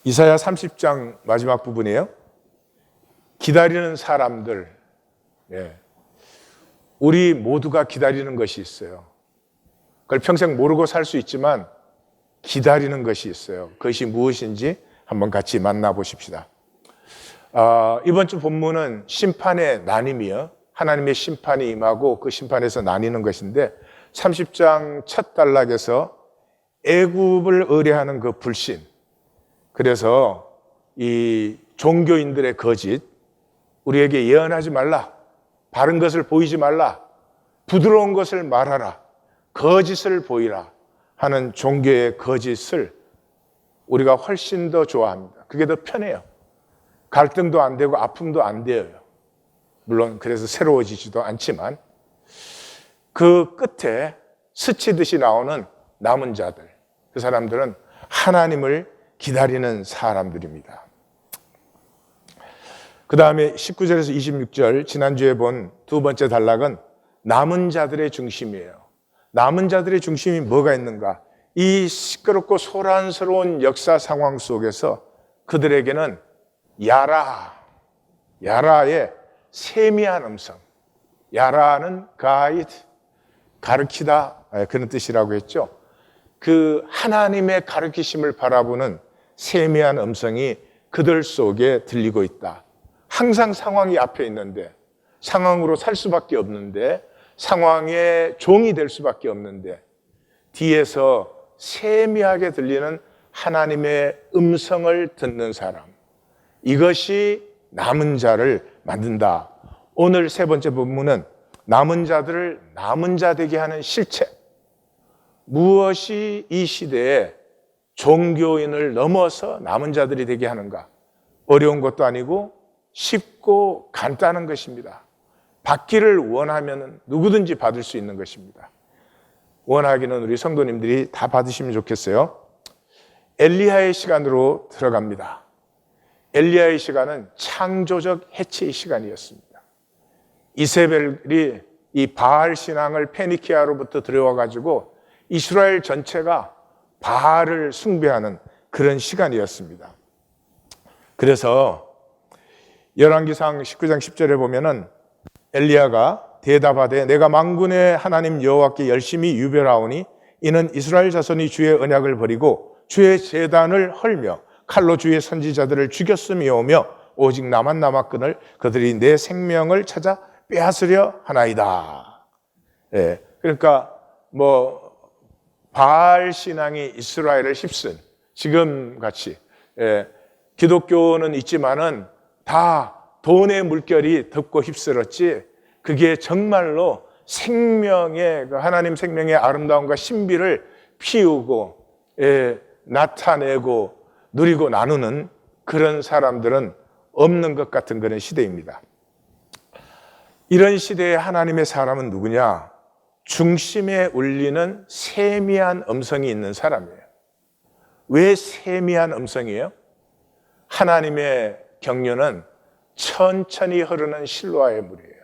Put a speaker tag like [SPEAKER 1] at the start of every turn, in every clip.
[SPEAKER 1] 이사야 30장 마지막 부분이에요. 기다리는 사람들. 예. 우리 모두가 기다리는 것이 있어요. 그걸 평생 모르고 살 수 있지만 기다리는 것이 있어요. 그것이 무엇인지 한번 같이 만나보십시다. 이번 주 본문은 심판의 나님이요, 하나님의 심판이 임하고 그 심판에서 나뉘는 것인데, 30장 첫 단락에서 애굽을 의뢰하는 그 불신, 그래서 이 종교인들의 거짓, 우리에게 예언하지 말라, 바른 것을 보이지 말라, 부드러운 것을 말하라, 거짓을 보이라 하는 종교의 거짓을 우리가 훨씬 더 좋아합니다. 그게 더 편해요. 갈등도 안 되고 아픔도 안 되어요. 물론 그래서 새로워지지도 않지만, 그 끝에 스치듯이 나오는 남은 자들, 그 사람들은 하나님을 기다리는 사람들입니다. 그 다음에 19절에서 26절, 지난주에 본 두 번째 단락은 남은 자들의 중심이에요. 남은 자들의 중심이 뭐가 있는가? 이 시끄럽고 소란스러운 역사 상황 속에서 그들에게는 야라의 세미한 음성, 야라는 가이드, 가르치다, 그런 뜻이라고 했죠. 그 하나님의 가르치심을 바라보는 세미한 음성이 그들 속에 들리고 있다. 항상 상황이 앞에 있는데, 상황으로 살 수밖에 없는데, 상황의 종이 될 수밖에 없는데, 뒤에서 세미하게 들리는 하나님의 음성을 듣는 사람, 이것이 남은 자를 만든다. 오늘 세 번째 본문은 남은 자들을 남은 자 되게 하는 실체, 무엇이 이 시대에 종교인을 넘어서 남은 자들이 되게 하는가? 어려운 것도 아니고 쉽고 간단한 것입니다. 받기를 원하면 누구든지 받을 수 있는 것입니다. 원하기는 우리 성도님들이 다 받으시면 좋겠어요. 엘리야의 시간으로 들어갑니다. 엘리야의 시간은 창조적 해체의 시간이었습니다. 이세벨이 이 바알 신앙을 페니키아로부터 들여와가지고 이스라엘 전체가 바알을 숭배하는 그런 시간이었습니다. 그래서 열왕기상 19장 10절에 보면은 엘리야가 대답하되 내가 만군의 하나님 여호와께 열심히 유별하오니 이는 이스라엘 자손이 주의 언약을 버리고 주의 제단을 헐며 칼로 주의 선지자들을 죽였음이오며 오직 나만 남았거늘 그들이 내 생명을 찾아 빼앗으려 하나이다. 예, 그러니까 바알 신앙이 이스라엘을 휩쓴, 지금 같이 기독교는 있지만은 다 돈의 물결이 덮고 휩쓸었지, 그게 정말로 생명의, 하나님 생명의 아름다움과 신비를 피우고 나타내고 누리고 나누는 그런 사람들은 없는 것 같은 그런 시대입니다. 이런 시대에 하나님의 사람은 누구냐? 중심에 울리는 세미한 음성이 있는 사람이에요. 왜 세미한 음성이에요? 하나님의 경륜은 천천히 흐르는 실로아의 물이에요.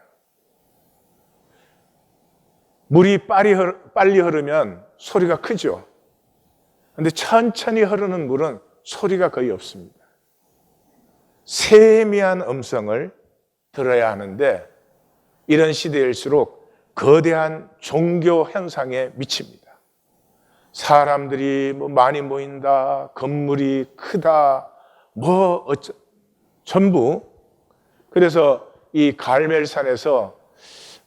[SPEAKER 1] 물이 빨리 흐르면 소리가 크죠. 그런데 천천히 흐르는 물은 소리가 거의 없습니다. 세미한 음성을 들어야 하는데, 이런 시대일수록 거대한 종교 현상에 미칩니다. 사람들이 많이 모인다, 건물이 크다, 전부. 그래서 이 갈멜산에서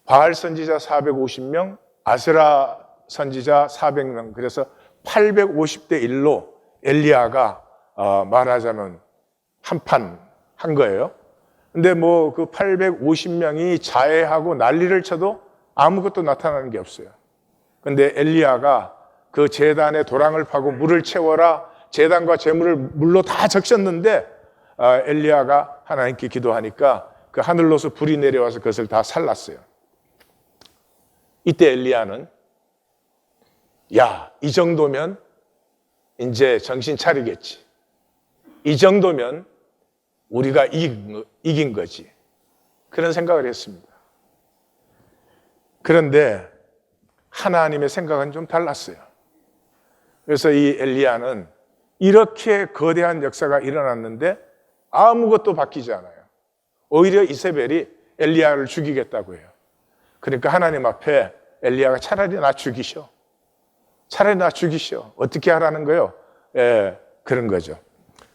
[SPEAKER 1] 바알 선지자 450명, 아세라 선지자 400명, 그래서 850대 1로 엘리야가 말하자면 한판 한 거예요. 근데 그 850명이 자해하고 난리를 쳐도 아무것도 나타나는 게 없어요. 근데 엘리야가 그 제단에 도랑을 파고 물을 채워라, 제단과 제물을 물로 다 적셨는데 엘리야가 하나님께 기도하니까 그 하늘로서 불이 내려와서 그것을 다 살랐어요. 이때 엘리야는 이 정도면 이제 정신 차리겠지. 이 정도면 우리가 이긴 거지. 그런 생각을 했습니다. 그런데 하나님의 생각은 좀 달랐어요. 그래서 이 엘리야는 이렇게 거대한 역사가 일어났는데 아무것도 바뀌지 않아요. 오히려 이세벨이 엘리야를 죽이겠다고 해요. 그러니까 하나님 앞에 엘리야가 차라리 나 죽이셔. 차라리 나 죽이셔. 어떻게 하라는 거예요? 예, 그런 거죠.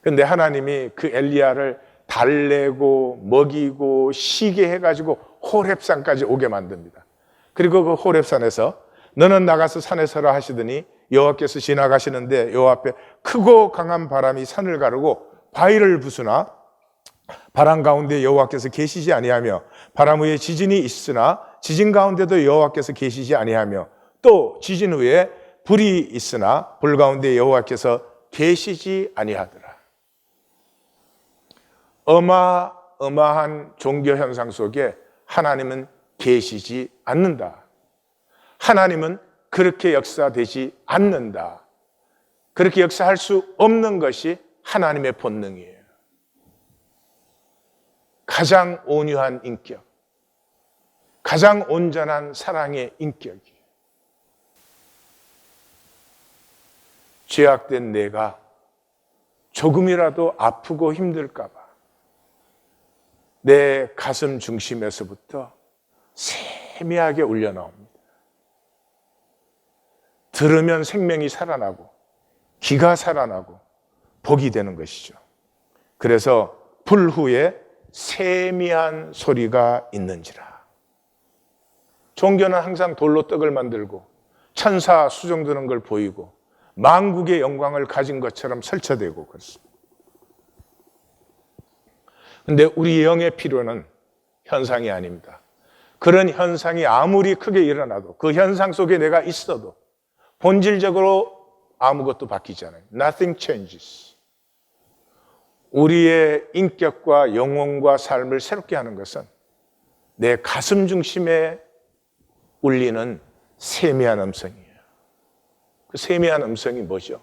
[SPEAKER 1] 근데 하나님이 그 엘리야를 달래고 먹이고 쉬게 해가지고 호렙산까지 오게 만듭니다. 그리고 그 호렙산에서 너는 나가서 산에 서라 하시더니 여호와께서 지나가시는데 여호와 앞에 크고 강한 바람이 산을 가르고 바위를 부수나 바람 가운데 여호와께서 계시지 아니하며 바람 후에 지진이 있으나 지진 가운데도 여호와께서 계시지 아니하며 또 지진 후에 불이 있으나 불 가운데 여호와께서 계시지 아니하더라. 어마어마한 종교 현상 속에 하나님은 계시지 않는다. 하나님은 그렇게 역사되지 않는다. 그렇게 역사할 수 없는 것이 하나님의 본능이에요. 가장 온유한 인격, 가장 온전한 사랑의 인격이에요. 죄악된 내가 조금이라도 아프고 힘들까 봐 내 가슴 중심에서부터 세미하게 울려 나옵니다. 들으면 생명이 살아나고 기가 살아나고 복이 되는 것이죠. 그래서 불 후에 세미한 소리가 있는지라. 종교는 항상 돌로 떡을 만들고 천사 수종드는 걸 보이고 만국의 영광을 가진 것처럼 설쳐대고 그렇습니다. 그런데 우리 영의 필요는 현상이 아닙니다. 그런 현상이 아무리 크게 일어나도 그 현상 속에 내가 있어도 본질적으로 아무것도 바뀌지 않아요. Nothing changes. 우리의 인격과 영혼과 삶을 새롭게 하는 것은 내 가슴 중심에 울리는 세미한 음성이에요. 그 세미한 음성이 뭐죠?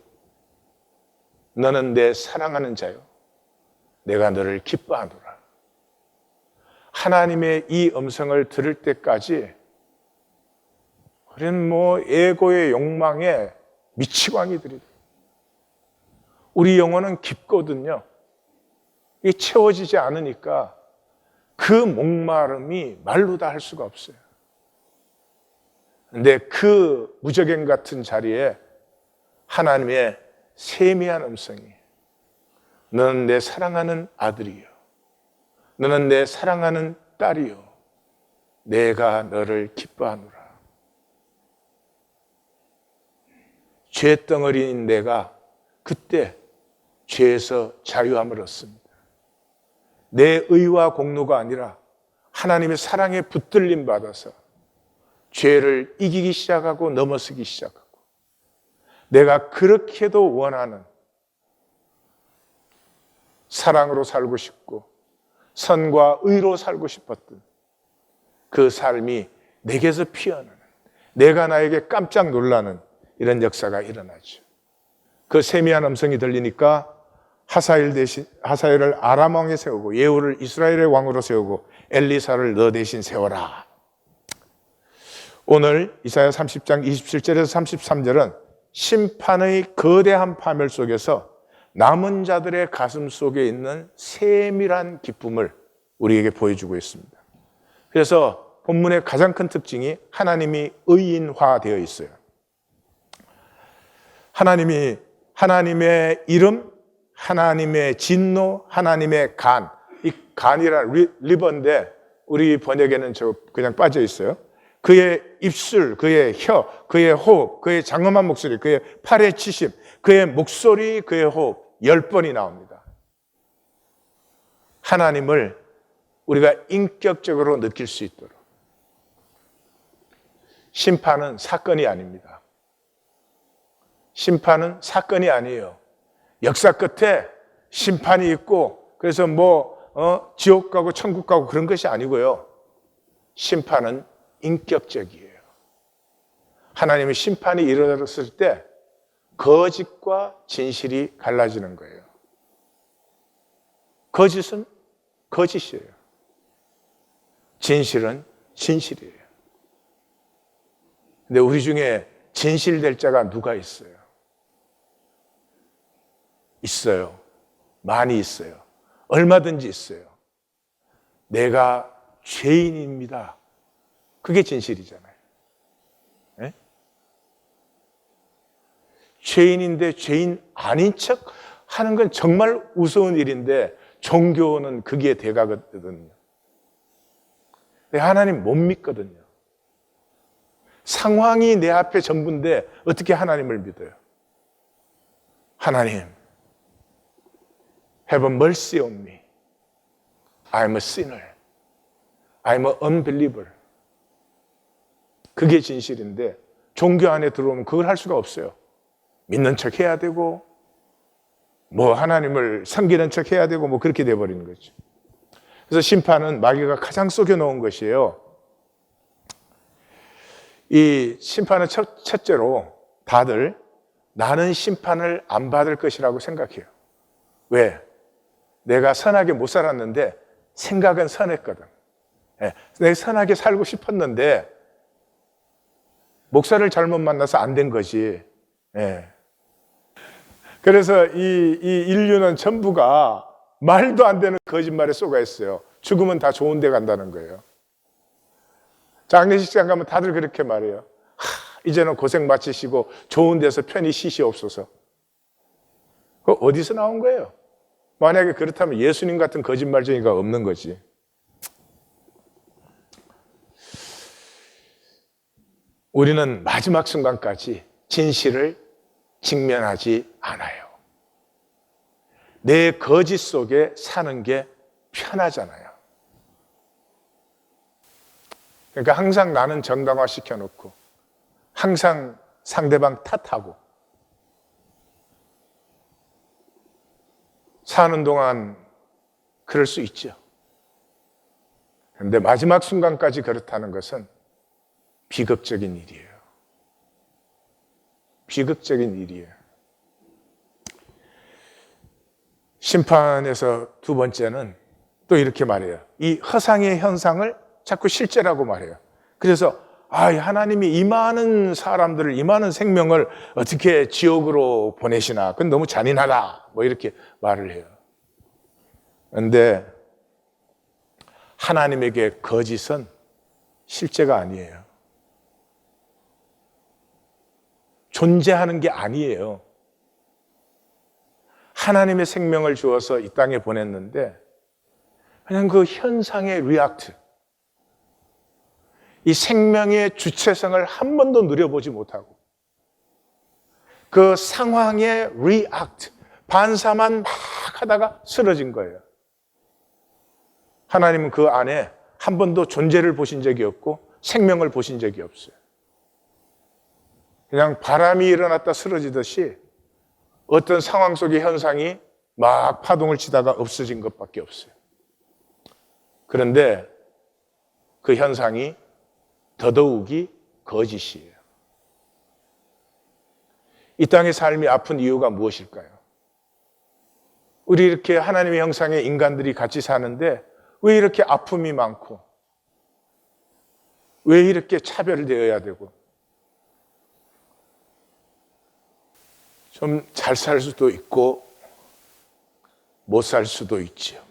[SPEAKER 1] 너는 내 사랑하는 자요. 내가 너를 기뻐하노라. 하나님의 이 음성을 들을 때까지 우리는 에고의 욕망에 미치광이들이 우리 영혼은 깊거든요. 이게 채워지지 않으니까 그 목마름이 말로 다 할 수가 없어요. 근데 그 무적행 같은 자리에 하나님의 세미한 음성이 너는 내 사랑하는 아들이요. 너는 내 사랑하는 딸이요. 내가 너를 기뻐하노라. 죄덩어리인 내가 그때 죄에서 자유함을 얻습니다. 내 의와 공로가 아니라 하나님의 사랑에 붙들림 받아서 죄를 이기기 시작하고 넘어서기 시작하고 내가 그렇게도 원하는 사랑으로 살고 싶고 선과 의로 살고 싶었던 그 삶이 내게서 피어나는 내가 나에게 깜짝 놀라는 이런 역사가 일어나죠. 그 세미한 음성이 들리니까 하사엘을 아람 왕에 세우고 예후를 이스라엘의 왕으로 세우고 엘리사를 너 대신 세워라. 오늘 이사야 30장 27절에서 33절은 심판의 거대한 파멸 속에서 남은 자들의 가슴 속에 있는 세밀한 기쁨을 우리에게 보여주고 있습니다. 그래서 본문의 가장 큰 특징이 하나님이 의인화되어 있어요. 하나님의 이름, 하나님의 진노, 하나님의 간. 이 간이란 리버인데 우리 번역에는 그냥 빠져 있어요. 그의 입술, 그의 혀, 그의 호흡, 그의 장엄한 목소리, 그의 팔의 치심, 그의 목소리, 그의 호흡 10번이 나옵니다. 하나님을 우리가 인격적으로 느낄 수 있도록. 심판은 사건이 아닙니다. 심판은 사건이 아니에요. 역사 끝에 심판이 있고 그래서 지옥 가고 천국 가고 그런 것이 아니고요. 심판은 인격적이에요. 하나님의 심판이 이르렀을 때 거짓과 진실이 갈라지는 거예요. 거짓은 거짓이에요. 진실은 진실이에요. 근데 우리 중에 진실될 자가 누가 있어요? 있어요. 많이 있어요. 얼마든지 있어요. 내가 죄인입니다. 그게 진실이잖아요. 네? 죄인인데 죄인 아닌 척 하는 건 정말 우스운 일인데 종교는 그게 대가거든요. 하나님 못 믿거든요. 상황이 내 앞에 전부인데 어떻게 하나님을 믿어요? 하나님, have mercy on me. I'm a sinner. I'm an unbeliever. 그게 진실인데 종교 안에 들어오면 그걸 할 수가 없어요. 믿는 척 해야 되고 뭐 하나님을 섬기는 척 해야 되고 뭐 그렇게 돼버리는 거죠. 그래서 심판은 마귀가 가장 속여놓은 것이에요. 이 심판은 첫째로 다들 나는 심판을 안 받을 것이라고 생각해요. 왜? 내가 선하게 못 살았는데 생각은 선했거든. 내가 선하게 살고 싶었는데 목사를 잘못 만나서 안 된 거지. 그래서 이 인류는 전부가 말도 안 되는 거짓말에 속아 있어요. 죽으면 다 좋은 데 간다는 거예요. 장례식장 가면 다들 그렇게 말해요. 이제는 고생 마치시고 좋은 데서 편히 쉬시옵소서. 그거 어디서 나온 거예요? 만약에 그렇다면 예수님 같은 거짓말쟁이가 없는 거지. 우리는 마지막 순간까지 진실을 직면하지 않아요. 내 거짓 속에 사는 게 편하잖아요. 그러니까 항상 나는 정당화 시켜놓고 항상 상대방 탓하고 사는 동안 그럴 수 있죠. 그런데 마지막 순간까지 그렇다는 것은 비극적인 일이에요. 비극적인 일이에요. 심판에서 두 번째는 또 이렇게 말해요. 이 허상의 현상을 자꾸 실제라고 말해요. 그래서 하나님이 이 많은 사람들을, 이 많은 생명을 어떻게 지옥으로 보내시나, 그건 너무 잔인하다, 뭐 이렇게 말을 해요. 그런데 하나님에게 거짓은 실제가 아니에요. 존재하는 게 아니에요. 하나님의 생명을 주어서 이 땅에 보냈는데 그냥 그 현상의 리액트, 이 생명의 주체성을 한 번도 누려보지 못하고 그 상황의 리액트, 반사만 막 하다가 쓰러진 거예요. 하나님은 그 안에 한 번도 존재를 보신 적이 없고 생명을 보신 적이 없어요. 그냥 바람이 일어났다 쓰러지듯이 어떤 상황 속의 현상이 막 파동을 치다가 없어진 것밖에 없어요. 그런데 그 현상이 더더욱이 거짓이에요. 이 땅의 삶이 아픈 이유가 무엇일까요? 우리 이렇게 하나님의 형상의 인간들이 같이 사는데 왜 이렇게 아픔이 많고 왜 이렇게 차별되어야 되고 좀 잘 살 수도 있고 못 살 수도 있죠.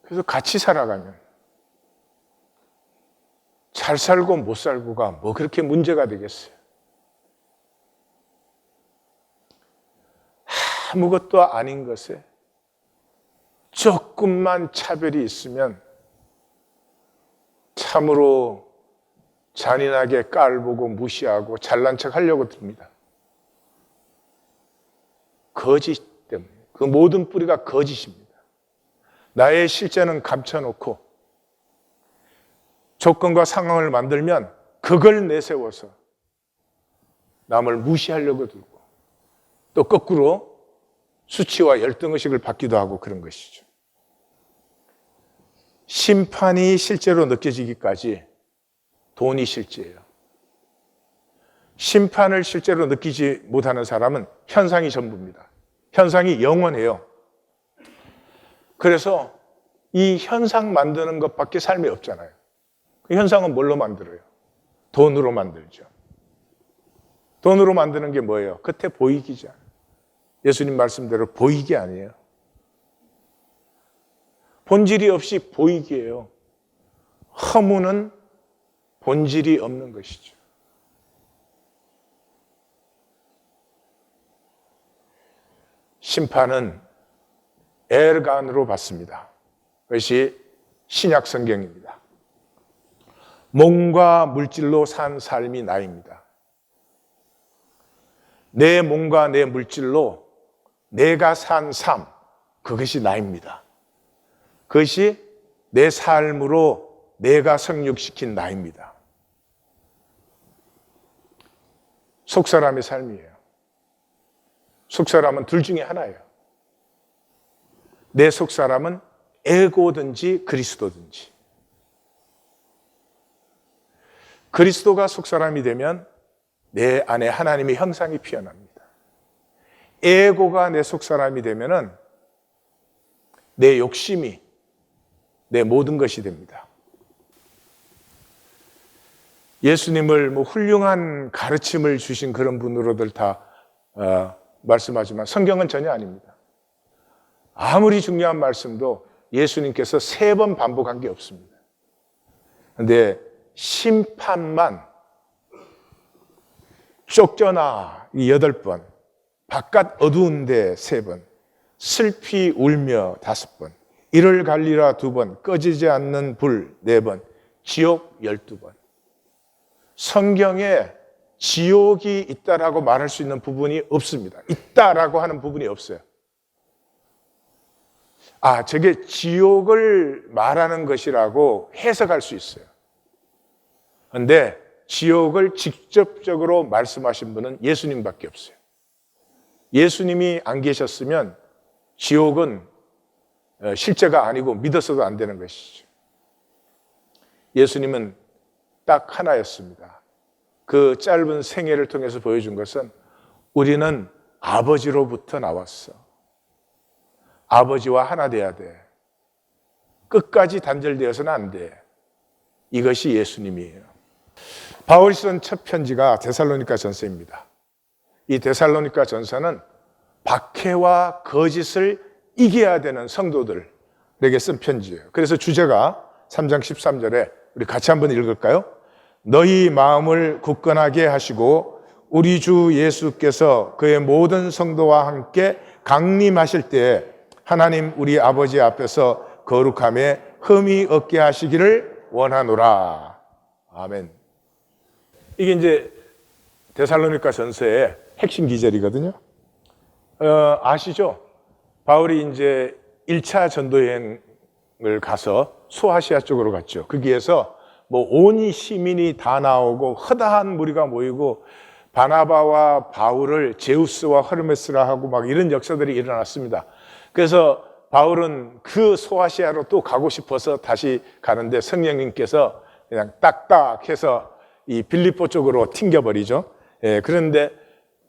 [SPEAKER 1] 그래서 같이 살아가면 잘 살고 못 살고가 뭐 그렇게 문제가 되겠어요. 아무것도 아닌 것에 조금만 차별이 있으면 참으로 잔인하게 깔보고 무시하고 잘난 척 하려고 듭니다. 거짓 때문에. 그 모든 뿌리가 거짓입니다. 나의 실제는 감춰놓고 조건과 상황을 만들면 그걸 내세워서 남을 무시하려고 들고 또 거꾸로 수치와 열등의식을 받기도 하고 그런 것이죠. 심판이 실제로 느껴지기까지 돈이 실제예요. 심판을 실제로 느끼지 못하는 사람은 현상이 전부입니다. 현상이 영원해요. 그래서 이 현상 만드는 것밖에 삶이 없잖아요. 그 현상은 뭘로 만들어요? 돈으로 만들죠. 돈으로 만드는 게 뭐예요? 겉에 보이기죠. 예수님 말씀대로 보이기 아니에요. 본질이 없이 보이기예요. 허무는 본질이 없는 것이죠. 심판은 엘간으로 받습니다. 그것이 신약 성경입니다. 몸과 물질로 산 삶이 나입니다. 내 몸과 내 물질로 내가 산 삶, 그것이 나입니다. 그것이 내 삶으로 내가 성육시킨 나입니다. 속사람의 삶이에요. 속사람은 둘 중에 하나예요. 내 속사람은 에고든지 그리스도든지. 그리스도가 속사람이 되면 내 안에 하나님의 형상이 피어납니다. 에고가 내 속사람이 되면은 내 욕심이 내 모든 것이 됩니다. 예수님을 훌륭한 가르침을 주신 그런 분으로들 다 말씀하지만 성경은 전혀 아닙니다. 아무리 중요한 말씀도 예수님께서 3번 반복한 게 없습니다. 그런데 심판만 쫓겨나 8번, 바깥 어두운데 3번, 슬피 울며 5번, 이를 갈리라 2번, 꺼지지 않는 불 4번, 지옥 12번. 성경에 지옥이 있다라고 말할 수 있는 부분이 없습니다. 있다라고 하는 부분이 없어요. 저게 지옥을 말하는 것이라고 해석할 수 있어요. 그런데 지옥을 직접적으로 말씀하신 분은 예수님밖에 없어요. 예수님이 안 계셨으면 지옥은 실제가 아니고 믿어서도 안 되는 것이죠. 예수님은 딱 하나였습니다. 그 짧은 생애를 통해서 보여준 것은 우리는 아버지로부터 나왔어. 아버지와 하나 돼야 돼. 끝까지 단절되어서는 안 돼. 이것이 예수님이에요. 바울이 쓴 첫 편지가 데살로니가 전서입니다. 이 데살로니가 전서는 박해와 거짓을 이겨야 되는 성도들에게 쓴 편지예요. 그래서 주제가 3장 13절에 우리 같이 한번 읽을까요? 너희 마음을 굳건하게 하시고 우리 주 예수께서 그의 모든 성도와 함께 강림하실 때 하나님 우리 아버지 앞에서 거룩함에 흠이 없게 하시기를 원하노라. 아멘. 이게 이제 데살로니가 전서의 핵심 기절이거든요. 아시죠? 바울이 이제 1차 전도 여행을 가서 소아시아 쪽으로 갔죠. 거기에서 온 시민이 다 나오고 허다한 무리가 모이고 바나바와 바울을 제우스와 허르메스라 하고 막 이런 역사들이 일어났습니다. 그래서 바울은 그 소아시아로 또 가고 싶어서 다시 가는데 성령님께서 그냥 딱딱해서 이 빌립보 쪽으로 튕겨버리죠. 그런데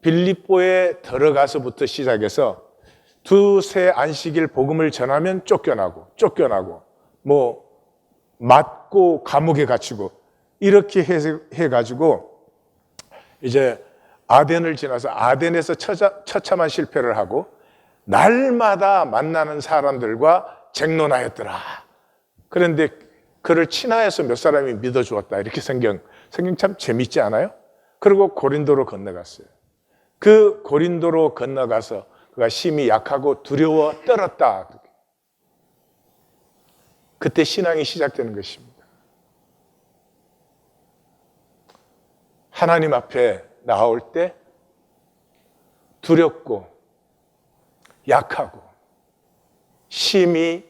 [SPEAKER 1] 빌립보에 들어가서부터 시작해서 2-3 안식일 복음을 전하면 쫓겨나고 맞고 감옥에 갇히고 이렇게 해가지고 이제 아덴을 지나서 아덴에서 처참한 실패를 하고 날마다 만나는 사람들과 쟁론하였더라. 그런데 그를 친하여서 몇 사람이 믿어주었다. 이렇게 성경 참 재밌지 않아요? 그리고 고린도로 건너갔어요. 그 고린도로 건너가서 그가 심히 약하고 두려워 떨었다. 그때 신앙이 시작되는 것입니다. 하나님 앞에 나올 때 두렵고 약하고 심히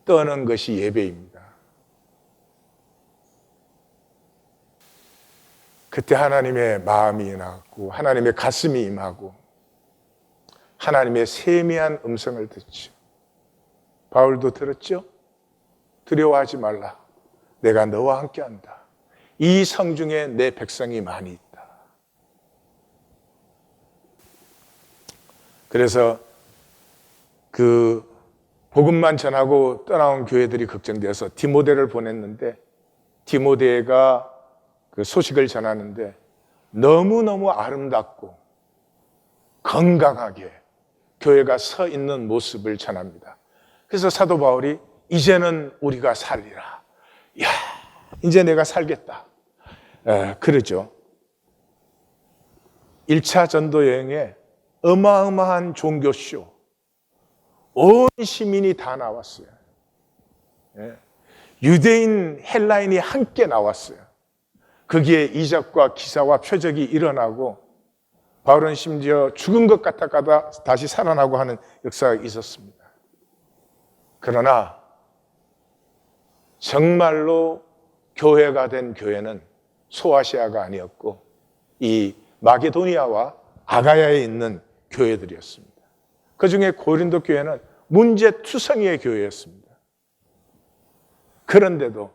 [SPEAKER 1] 떠는 것이 예배입니다. 그때 하나님의 마음이 임하고 하나님의 가슴이 임하고 하나님의 세미한 음성을 듣죠. 바울도 들었죠? 두려워하지 말라. 내가 너와 함께한다. 이 성중에 내 백성이 많이 있다. 그래서 그 복음만 전하고 떠나온 교회들이 걱정되어서 디모데를 보냈는데 디모데가 그 소식을 전하는데 너무너무 아름답고 건강하게 교회가 서 있는 모습을 전합니다. 그래서 사도 바울이 이제는 우리가 살리라. 야, 이제 내가 살겠다. 그러죠. 1차 전도 여행에 어마어마한 종교쇼, 온 시민이 다 나왔어요. 유대인, 헬라인이 함께 나왔어요. 거기에 이적과 기사와 표적이 일어나고 바울은 심지어 죽은 것 같다가 다시 살아나고 하는 역사가 있었습니다. 그러나 정말로 교회가 된 교회는 소아시아가 아니었고 이 마게도니아와 아가야에 있는 교회들이었습니다. 그중에 고린도 교회는 문제투성이의 교회였습니다. 그런데도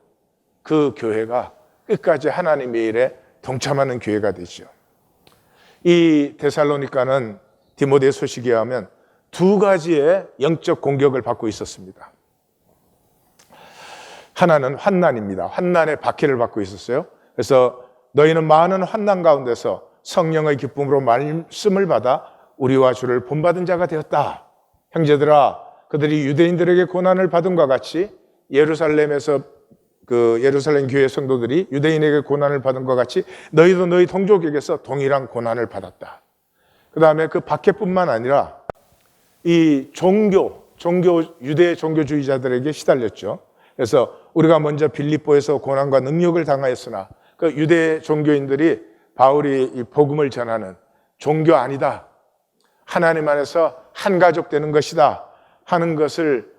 [SPEAKER 1] 그 교회가 끝까지 하나님의 일에 동참하는 교회가 되죠. 이 데살로니가는 디모데 소식에 의하면 두 가지의 영적 공격을 받고 있었습니다. 하나는 환난입니다. 환난의 박해를 받고 있었어요. 그래서 너희는 많은 환난 가운데서 성령의 기쁨으로 말씀을 받아 우리와 주를 본받은 자가 되었다. 형제들아, 그들이 유대인들에게 고난을 받은 것 같이 예루살렘에서 예루살렘 교회 성도들이 유대인에게 고난을 받은 것 같이 너희도 너희 동족에게서 동일한 고난을 받았다. 그 다음에 그 박해뿐만 아니라 이 유대 종교주의자들에게 시달렸죠. 그래서 우리가 먼저 빌립보에서 고난과 능력을 당하였으나 그 유대 종교인들이 바울이 이 복음을 전하는 종교 아니다, 하나님 안에서 한 가족 되는 것이다 하는 것을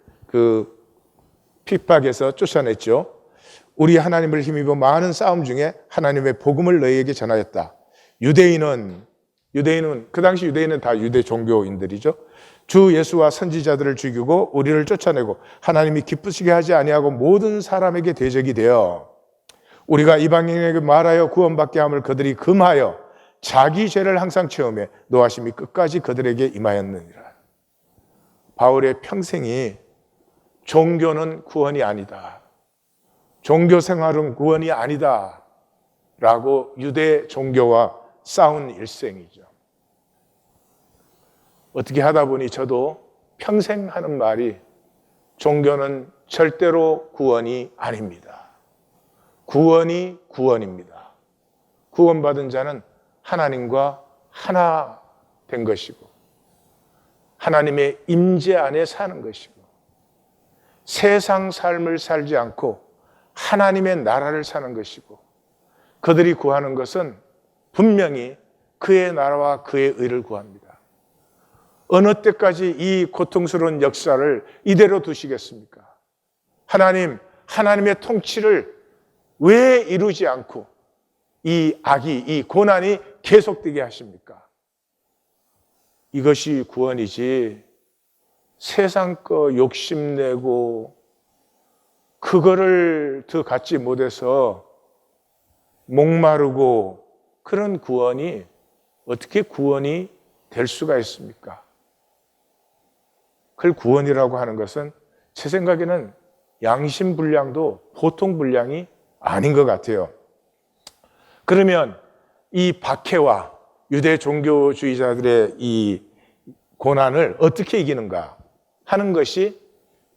[SPEAKER 1] 핍박해서 쫓아냈죠. 우리 하나님을 힘입어 많은 싸움 중에 하나님의 복음을 너희에게 전하였다. 유대인은 그 당시 유대인은 다 유대 종교인들이죠. 주 예수와 선지자들을 죽이고 우리를 쫓아내고 하나님이 기쁘시게 하지 아니하고 모든 사람에게 대적이 되어 우리가 이방인에게 말하여 구원받게 함을 그들이 금하여 자기 죄를 항상 체험해 노하심이 끝까지 그들에게 임하였느니라. 바울의 평생이 종교는 구원이 아니다, 종교 생활은 구원이 아니다 라고 유대 종교와 싸운 일생이죠. 어떻게 하다 보니 저도 평생 하는 말이 종교는 절대로 구원이 아닙니다. 구원이 구원입니다. 구원받은 자는 하나님과 하나 된 것이고 하나님의 임재 안에 사는 것이고 세상 삶을 살지 않고 하나님의 나라를 사는 것이고 그들이 구하는 것은 분명히 그의 나라와 그의 의를 구합니다. 어느 때까지 이 고통스러운 역사를 이대로 두시겠습니까? 하나님의 통치를 왜 이루지 않고 이 악이, 이 고난이 계속되게 하십니까? 이것이 구원이지 세상 거 욕심내고 그거를 더 갖지 못해서 목마르고 그런 구원이 어떻게 구원이 될 수가 있습니까? 그걸 구원이라고 하는 것은 제 생각에는 양심 분량도 보통 분량이 아닌 것 같아요. 그러면 이 박해와 유대 종교주의자들의 이 고난을 어떻게 이기는가 하는 것이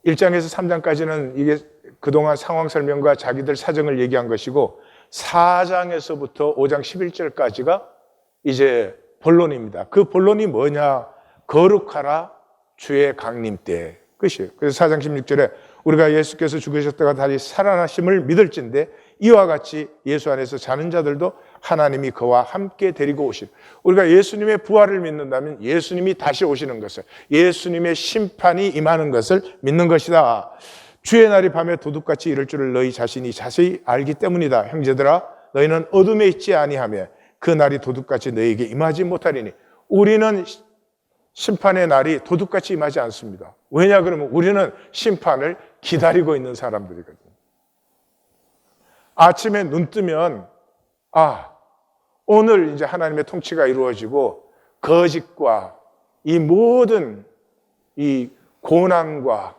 [SPEAKER 1] 1장에서 3장까지는 이게 그동안 상황 설명과 자기들 사정을 얘기한 것이고 4장에서부터 5장 11절까지가 이제 본론입니다. 그 본론이 뭐냐? 거룩하라 주의 강림 때 끝이에요. 그래서 4장 16절에 우리가 예수께서 죽으셨다가 다시 살아나심을 믿을진데 이와 같이 예수 안에서 자는 자들도 하나님이 그와 함께 데리고 오실. 우리가 예수님의 부활을 믿는다면 예수님이 다시 오시는 것을, 예수님의 심판이 임하는 것을 믿는 것이다. 주의 날이 밤에 도둑같이 이를 줄을 너희 자신이 자세히 알기 때문이다. 형제들아, 너희는 어둠에 있지 아니하며 그 날이 도둑같이 너희에게 임하지 못하리니. 우리는 심판의 날이 도둑같이 임하지 않습니다. 왜냐 그러면 우리는 심판을 기다리고 있는 사람들이거든요. 아침에 눈 뜨면 오늘 이제 하나님의 통치가 이루어지고 거짓과 이 모든 이 고난과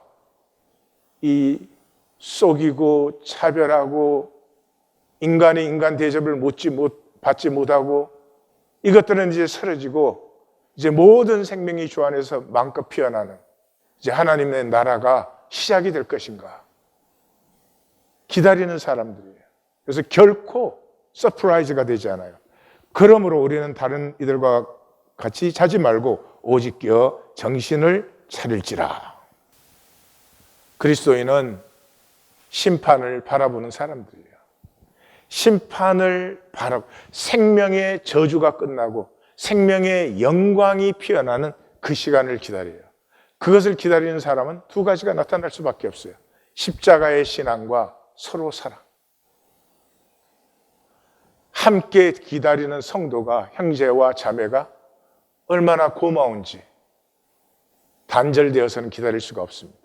[SPEAKER 1] 이 속이고 차별하고 인간이 인간 대접을 받지 못하고 이것들은 이제 사라지고 이제 모든 생명이 주 안에서 마음껏 피어나는 이제 하나님의 나라가 시작이 될 것인가 기다리는 사람들이에요. 그래서 결코 서프라이즈가 되지 않아요. 그러므로 우리는 다른 이들과 같이 자지 말고 오직 깨어 정신을 차릴지라. 그리스도인은 심판을 바라보는 사람들이에요. 심판을 생명의 저주가 끝나고 생명의 영광이 피어나는 그 시간을 기다려요. 그것을 기다리는 사람은 두 가지가 나타날 수밖에 없어요. 십자가의 신앙과 서로 사랑. 함께 기다리는 성도가, 형제와 자매가 얼마나 고마운지 단절되어서는 기다릴 수가 없습니다.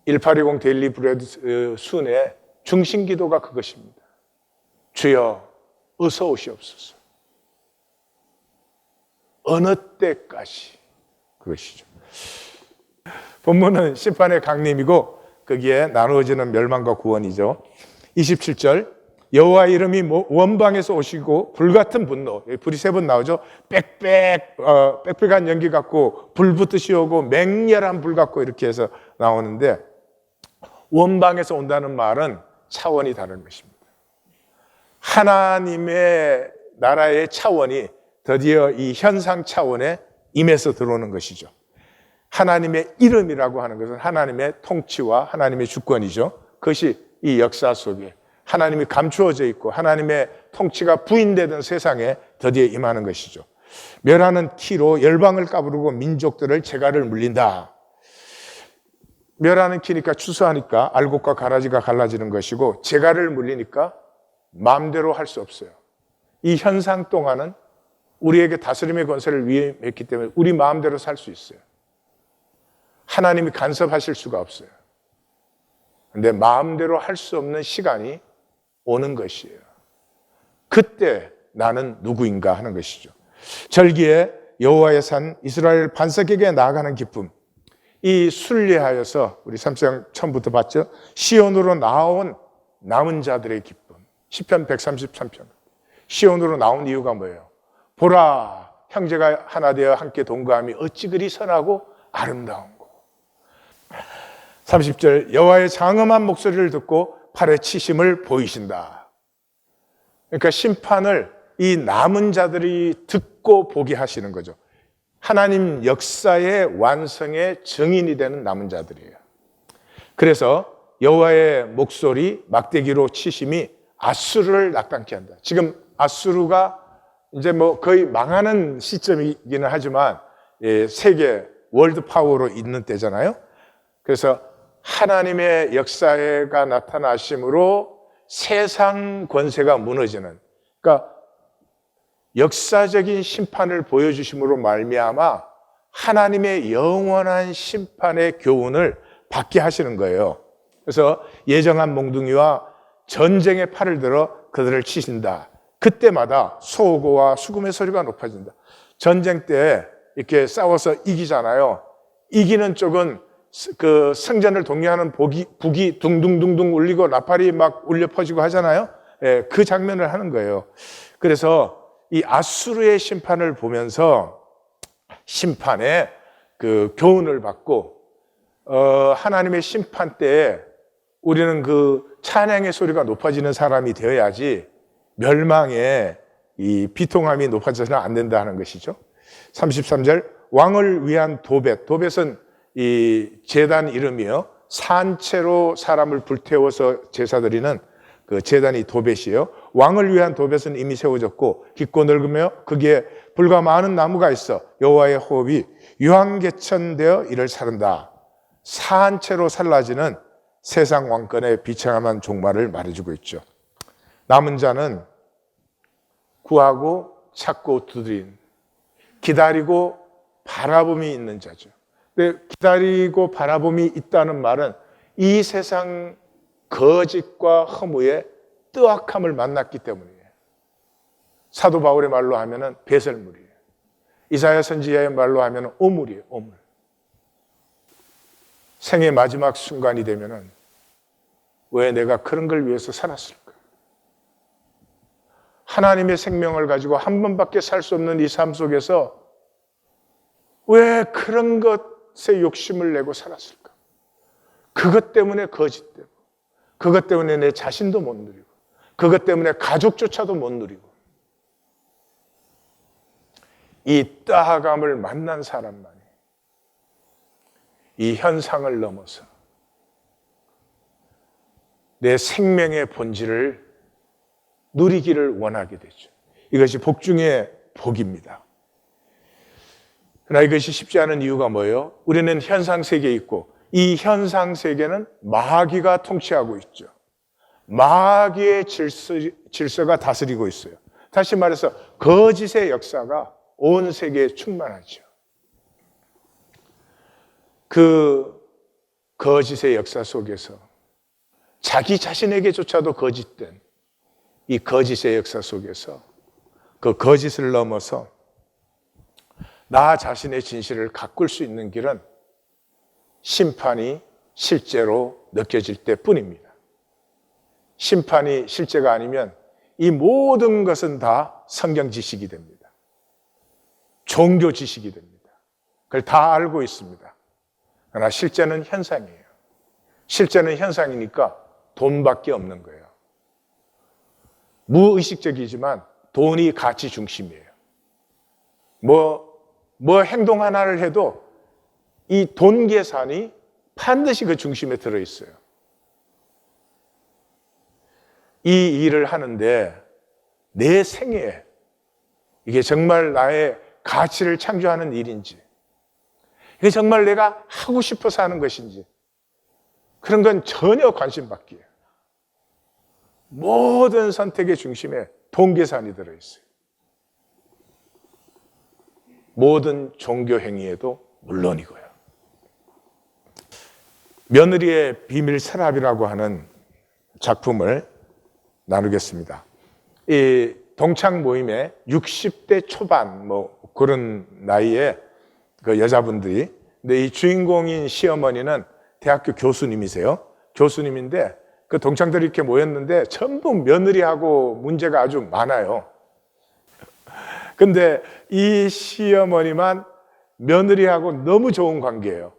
[SPEAKER 1] 1820 데일리 브레드 순의 중심 기도가 그것입니다. 주여 어서 오시옵소서. 어느 때까지. 그것이죠. 본문은 심판의 강림이고 거기에 나누어지는 멸망과 구원이죠. 27절 여호와 이름이 원방에서 오시고 불같은 분노, 불이 세 번 나오죠. 빽빽한 연기 같고 불 붙듯이 오고 맹렬한 불 같고 이렇게 해서 나오는데 원방에서 온다는 말은 차원이 다른 것입니다. 하나님의 나라의 차원이 드디어 이 현상 차원에 임해서 들어오는 것이죠. 하나님의 이름이라고 하는 것은 하나님의 통치와 하나님의 주권이죠. 그것이 이 역사 속에 하나님이 감추어져 있고 하나님의 통치가 부인되던 세상에 드디어 임하는 것이죠. 멸하는 키로 열방을 까부르고 민족들을 재갈을 물린다. 멸하는 키니까 추수하니까 알곡과 가라지가 갈라지는 것이고 재갈을 물리니까 마음대로 할 수 없어요. 이 현상 동안은 우리에게 다스림의 권세를 위임했기 때문에 우리 마음대로 살 수 있어요. 하나님이 간섭하실 수가 없어요. 그런데 마음대로 할 수 없는 시간이 오는 것이에요. 그때 나는 누구인가 하는 것이죠. 절기에 여호와의 산 이스라엘 반석에게 나아가는 기쁨. 이 순례하여서 우리 3장 처음부터 봤죠. 시온으로 나온 남은 자들의 기쁨. 시편 133편. 시온으로 나온 이유가 뭐예요? 보라, 형제가 하나 되어 함께 동거함이 어찌 그리 선하고 아름다운 거. 30절 여호와의 장엄한 목소리를 듣고 팔에 치심을 보이신다. 그러니까 심판을 이 남은 자들이 듣고 보게 하시는 거죠. 하나님 역사의 완성의 증인이 되는 남은 자들이에요. 그래서 여호와의 목소리 막대기로 치심이 아수르를 낙담케 한다. 지금 아수르가 이제 뭐 거의 망하는 시점이기는 하지만 세계 월드 파워로 있는 때잖아요. 그래서 하나님의 역사가 나타나심으로 세상 권세가 무너지는, 그러니까 역사적인 심판을 보여주심으로 말미암아 하나님의 영원한 심판의 교훈을 받게 하시는 거예요. 그래서 예정한 몽둥이와 전쟁의 팔을 들어 그들을 치신다. 그때마다 소고와 수금의 소리가 높아진다. 전쟁 때 이렇게 싸워서 이기잖아요. 이기는 쪽은 그 승전을 독려하는 북이 둥둥둥둥 울리고 나팔이 막 울려 퍼지고 하잖아요. 그 장면을 하는 거예요. 그래서 이 아수르의 심판을 보면서 심판의 그 교훈을 받고 하나님의 심판 때에 우리는 그 찬양의 소리가 높아지는 사람이 되어야지 멸망의 이 비통함이 높아져서는 안 된다 하는 것이죠. 33절 왕을 위한 도벳. 도벳은 이 제단 이름이요. 산채로 사람을 불태워서 제사 드리는 그 제단이 도벳이에요. 왕을 위한 도벳은 이미 세워졌고 깊고 넓으며 거기에 불과 많은 나무가 있어 여호와의 호흡이 유황개천되어 이를 사른다. 산채로 살라지는 세상 왕권의 비참한 종말을 말해주고 있죠. 남은 자는 구하고 찾고 두드린, 기다리고 바라봄이 있는 자죠. 근데 기다리고 바라봄이 있다는 말은 이 세상 거짓과 허무의 뜨악함을 만났기 때문이에요. 사도 바울의 말로 하면은 배설물이에요. 이사야 선지자의 말로 하면은 오물이에요, 오물. 생의 마지막 순간이 되면은 왜 내가 그런 걸 위해서 살았을까? 하나님의 생명을 가지고 한 번밖에 살 수 없는 이 삶 속에서 왜 그런 것에 욕심을 내고 살았을까? 그것 때문에 거짓되고, 그것 때문에 내 자신도 못 누리고, 그것 때문에 가족조차도 못 누리고, 이 따함을 만난 사람만이 이 현상을 넘어서 내 생명의 본질을 누리기를 원하게 되죠. 이것이 복 중의 복입니다. 그러나 이것이 쉽지 않은 이유가 뭐예요? 우리는 현상 세계에 있고 이 현상 세계는 마귀가 통치하고 있죠. 마귀의 질서가 다스리고 있어요. 다시 말해서 거짓의 역사가 온 세계에 충만하죠. 그 거짓의 역사 속에서 자기 자신에게조차도 거짓된 이 거짓의 역사 속에서 그 거짓을 넘어서 나 자신의 진실을 가꿀 수 있는 길은 심판이 실제로 느껴질 때뿐입니다. 심판이 실제가 아니면 이 모든 것은 다 성경 지식이 됩니다. 종교 지식이 됩니다. 그걸 다 알고 있습니다. 그러나 실제는 현상이에요. 실제는 현상이니까 돈밖에 없는 거예요. 무의식적이지만 돈이 가치 중심이에요. 뭐 행동 하나를 해도 이 돈 계산이 반드시 그 중심에 들어있어요. 이 일을 하는데 내 생애에 이게 정말 나의 가치를 창조하는 일인지, 이게 정말 내가 하고 싶어서 하는 것인지, 그런 건 전혀 관심 밖이에요. 모든 선택의 중심에 돈 계산이 들어있어요. 모든 종교 행위에도 물론이고요. 며느리의 비밀 서랍이라고 하는 작품을 나누겠습니다. 이 동창 모임에 60대 초반 그런 나이에 그 여자분들이, 근데 이 주인공인 시어머니는 대학교 교수님이세요. 교수님인데 그 동창들이 이렇게 모였는데 전부 며느리하고 문제가 아주 많아요. 근데 이 시어머니만 며느리하고 너무 좋은 관계예요.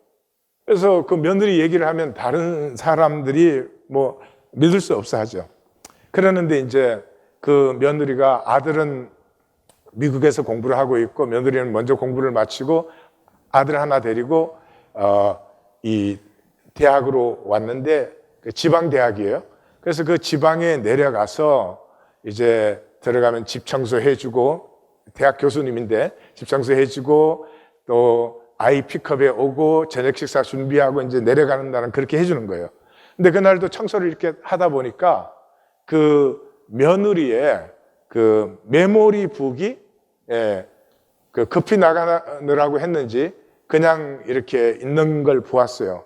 [SPEAKER 1] 그래서 그 며느리 얘기를 하면 다른 사람들이 믿을 수 없어 하죠. 그러는데 이제 그 며느리가, 아들은 미국에서 공부를 하고 있고 며느리는 먼저 공부를 마치고 아들 하나 데리고 이 대학으로 왔는데 그 지방 대학이에요. 그래서 그 지방에 내려가서 이제 들어가면 집 청소해주고, 대학 교수님인데 집 청소해주고 또 아이 픽업에 오고 저녁 식사 준비하고 이제 내려가는 날은 그렇게 해주는 거예요. 근데 그날도 청소를 이렇게 하다 보니까 그 며느리의 그 메모리 북이 그 급히 나가느라고 했는지 그냥 이렇게 있는 걸 보았어요.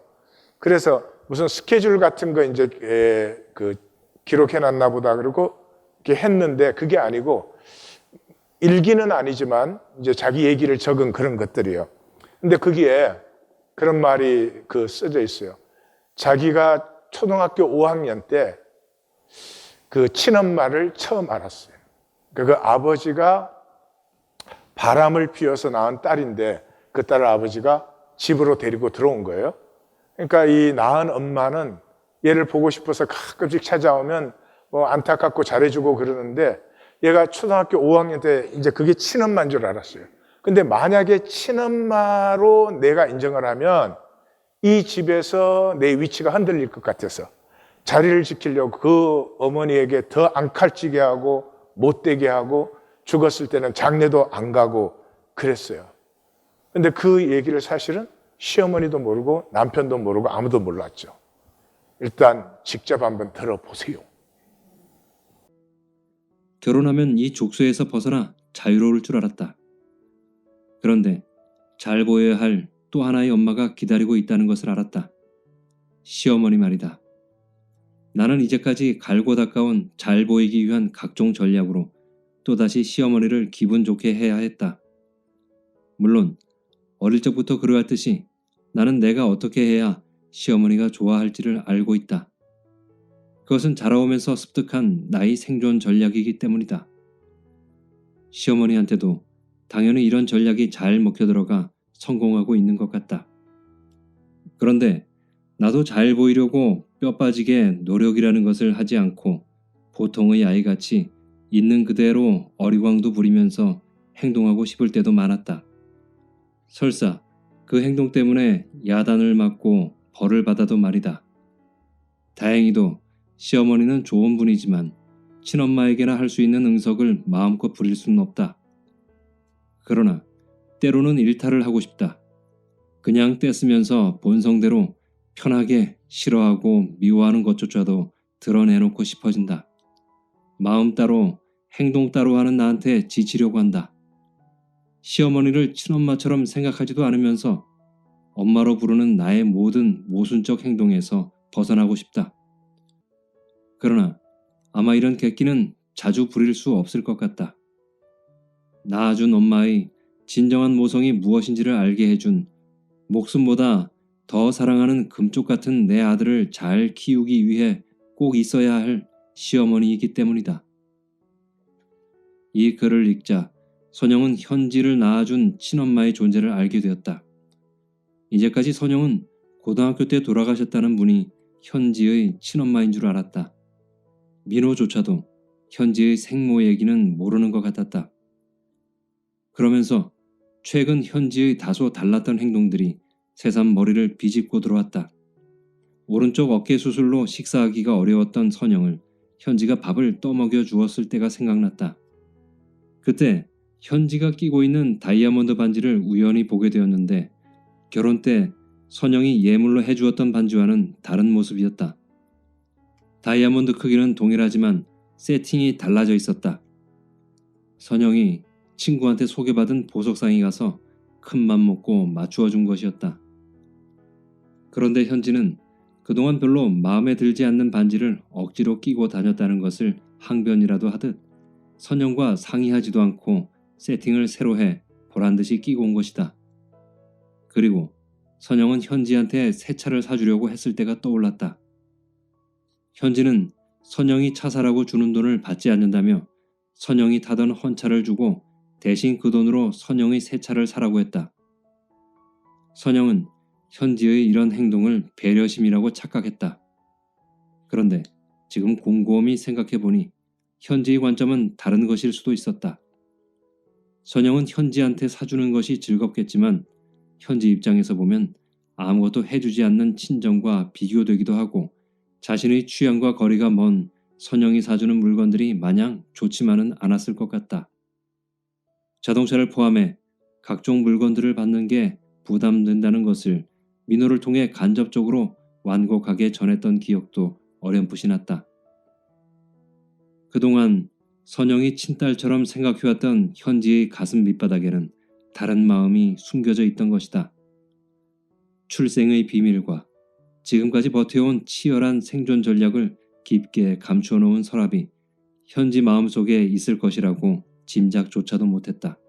[SPEAKER 1] 그래서 무슨 스케줄 같은 거 이제 그 기록해 놨나 보다 그러고 이렇게 했는데 그게 아니고, 일기는 아니지만 이제 자기 얘기를 적은 그런 것들이에요. 근데 거기에 그런 말이 써져 있어요. 자기가 초등학교 5학년 때 그 친엄마를 처음 알았어요. 그 아버지가 바람을 피워서 낳은 딸인데 그 딸을 아버지가 집으로 데리고 들어온 거예요. 그러니까 이 낳은 엄마는 얘를 보고 싶어서 가끔씩 찾아오면 안타깝고 잘해주고 그러는데, 얘가 초등학교 5학년 때 이제 그게 친엄마인 줄 알았어요. 근데 만약에 친엄마로 내가 인정을 하면 이 집에서 내 위치가 흔들릴 것 같아서 자리를 지키려고 그 어머니에게 더 안 칼찌게 하고 못되게 하고 죽었을 때는 장례도 안 가고 그랬어요. 근데 그 얘기를 사실은 시어머니도 모르고 남편도 모르고 아무도 몰랐죠. 일단 직접 한번 들어보세요.
[SPEAKER 2] 결혼하면 이 족쇄에서 벗어나 자유로울 줄 알았다. 그런데 잘 보여야 할 또 하나의 엄마가 기다리고 있다는 것을 알았다. 시어머니 말이다. 나는 이제까지 갈고 닦아온 잘 보이기 위한 각종 전략으로 또다시 시어머니를 기분 좋게 해야 했다. 물론 어릴 적부터 그러했듯이 나는 내가 어떻게 해야 시어머니가 좋아할지를 알고 있다. 그것은 자라오면서 습득한 나의 생존 전략이기 때문이다. 시어머니한테도 당연히 이런 전략이 잘 먹혀들어가 성공하고 있는 것 같다. 그런데 나도 잘 보이려고 뼈 빠지게 노력이라는 것을 하지 않고 보통의 아이같이 있는 그대로 어리광도 부리면서 행동하고 싶을 때도 많았다. 설사 그 행동 때문에 야단을 맞고 벌을 받아도 말이다. 다행히도 시어머니는 좋은 분이지만 친엄마에게나 할 수 있는 응석을 마음껏 부릴 수는 없다. 그러나 때로는 일탈을 하고 싶다. 그냥 떼쓰면서 본성대로 편하게 싫어하고 미워하는 것조차도 드러내놓고 싶어진다. 마음 따로 행동 따로 하는 나한테 지치려고 한다. 시어머니를 친엄마처럼 생각하지도 않으면서 엄마로 부르는 나의 모든 모순적 행동에서 벗어나고 싶다. 그러나 아마 이런 객기는 자주 부릴 수 없을 것 같다. 낳아준 엄마의 진정한 모성이 무엇인지를 알게 해준 목숨보다 더 사랑하는 금쪽 같은 내 아들을 잘 키우기 위해 꼭 있어야 할 시어머니이기 때문이다. 이 글을 읽자 선영은 현지를 낳아준 친엄마의 존재를 알게 되었다. 이제까지 선영은 고등학교 때 돌아가셨다는 분이 현지의 친엄마인 줄 알았다. 민호조차도 현지의 생모 얘기는 모르는 것 같았다. 그러면서 최근 현지의 다소 달랐던 행동들이 새삼 머리를 비집고 들어왔다. 오른쪽 어깨 수술로 식사하기가 어려웠던 선영을 현지가 밥을 떠먹여 주었을 때가 생각났다. 그때 현지가 끼고 있는 다이아몬드 반지를 우연히 보게 되었는데 결혼 때 선영이 예물로 해주었던 반지와는 다른 모습이었다. 다이아몬드 크기는 동일하지만 세팅이 달라져 있었다. 선영이 친구한테 소개받은 보석상에 가서 큰맘 먹고 맞추어 준 것이었다. 그런데 현지는 그동안 별로 마음에 들지 않는 반지를 억지로 끼고 다녔다는 것을 항변이라도 하듯 선영과 상의하지도 않고 세팅을 새로 해 보란듯이 끼고 온 것이다. 그리고 선영은 현지한테 새 차를 사주려고 했을 때가 떠올랐다. 현지는 선영이 차 사라고 주는 돈을 받지 않는다며 선영이 타던 헌차를 주고 대신 그 돈으로 선영의 새 차를 사라고 했다. 선영은 현지의 이런 행동을 배려심이라고 착각했다. 그런데 지금 곰곰이 생각해보니 현지의 관점은 다른 것일 수도 있었다. 선영은 현지한테 사주는 것이 즐겁겠지만 현지 입장에서 보면 아무것도 해주지 않는 친정과 비교되기도 하고 자신의 취향과 거리가 먼 선영이 사주는 물건들이 마냥 좋지만은 않았을 것 같다. 자동차를 포함해 각종 물건들을 받는 게 부담된다는 것을 민호를 통해 간접적으로 완곡하게 전했던 기억도 어렴풋이 났다. 그동안 선영이 친딸처럼 생각해왔던 현지의 가슴 밑바닥에는 다른 마음이 숨겨져 있던 것이다. 출생의 비밀과 지금까지 버텨온 치열한 생존 전략을 깊게 감추어 놓은 서랍이 현지 마음속에 있을 것이라고 짐작조차도 못했다.